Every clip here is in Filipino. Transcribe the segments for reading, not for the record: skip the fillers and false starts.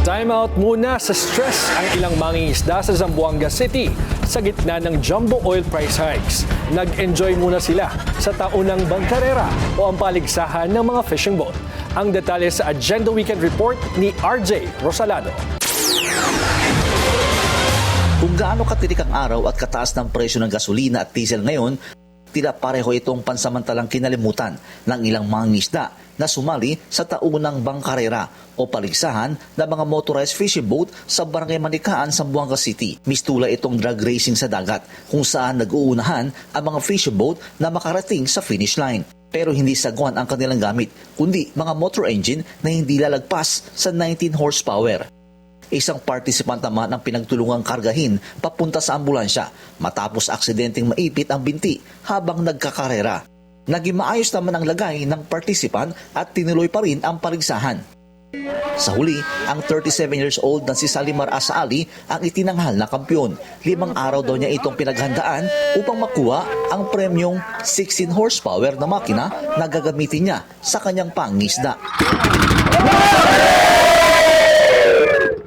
Time out muna sa stress ang ilang mangingisda sa Zamboanga City sa gitna ng jumbo oil price hikes. Nag-enjoy muna sila sa taunang bangkarera o ang paligsahan ng mga fishing boat. Ang detalye sa Agenda Weekend Report ni RJ Rosalado. Kung gaano katirik ang araw at kataas ng presyo ng gasolina at diesel ngayon, tila pareho itong pansamantalang kinalimutan ng ilang mangingisda na sumali sa taunang bangkarera o paligsahan ng mga motorized fishing boat sa Barangay Manikaan, Zamboanga City. Mistula itong drag racing sa dagat kung saan nag-uunahan ang mga fishing boat na makarating sa finish line. Pero hindi sagwan ang kanilang gamit, kundi mga motor engine na hindi lalagpas sa 19 horsepower. Isang participant naman ang pinagtulungang kargahin papunta sa ambulansya matapos aksidenteng maipit ang binti habang nagkakarera. Naging maayos naman ang lagay ng participant at tinuloy pa rin ang paligsahan. Sa huli, ang 37 years old na si Salimar Asaali ang itinanghal na kampyon. 5 araw daw niya itong pinaghandaan upang makuha ang premyong 16 horsepower na makina na gagamitin niya sa kanyang pangisda.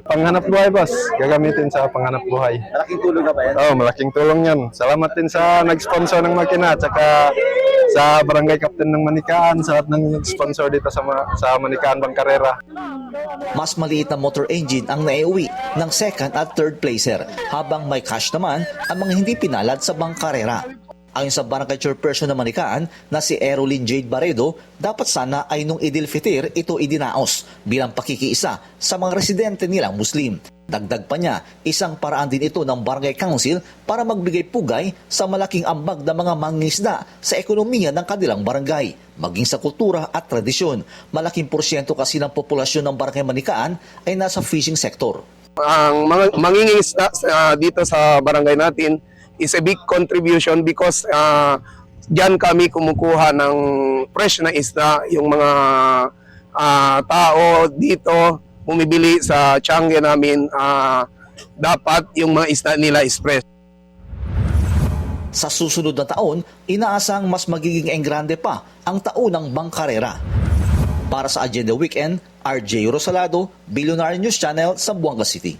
Panghanap buhay, boss. Gagamitin sa panghanap buhay. Malaking tulong na ba yan? Oo, malaking tulong yan. Salamat din sa nag-sponsor ng makina, tsaka sa barangay captain ng Manikaan, sa lahat ng nag-sponsor dito sa Manikaan Bangkarera. Mas maliit na motor engine ang naiuwi ng second at third placer, habang may cash naman ang mga hindi pinalad sa bangkarera. Ayon sa barangay chairperson ng Manikaan na si Erolyn Jade Baredo, dapat sana ay nung Idil Fitir ito idinaos bilang pakikiisa sa mga residente nilang Muslim. Dagdag pa niya, isang paraan din ito ng Barangay Council para magbigay pugay sa malaking ambag ng mga mangingisda sa ekonomiya ng kanilang barangay, maging sa kultura at tradisyon. Malaking porsyento kasi ng populasyon ng Barangay Manikaan ay nasa fishing sector. Ang mga mangingisda dito sa barangay natin is a big contribution because diyan kami kumukuha ng fresh na isda. Yung mga tao dito bumibili sa tiangge namin, dapat yung mga isda nila is fresh. Sa susunod na taon, inaasang mas magiging enggrande pa ang taunang bangkarera. Para sa Agenda Weekend, RJ Rosalado, Billionaire News Channel, Zamboanga City.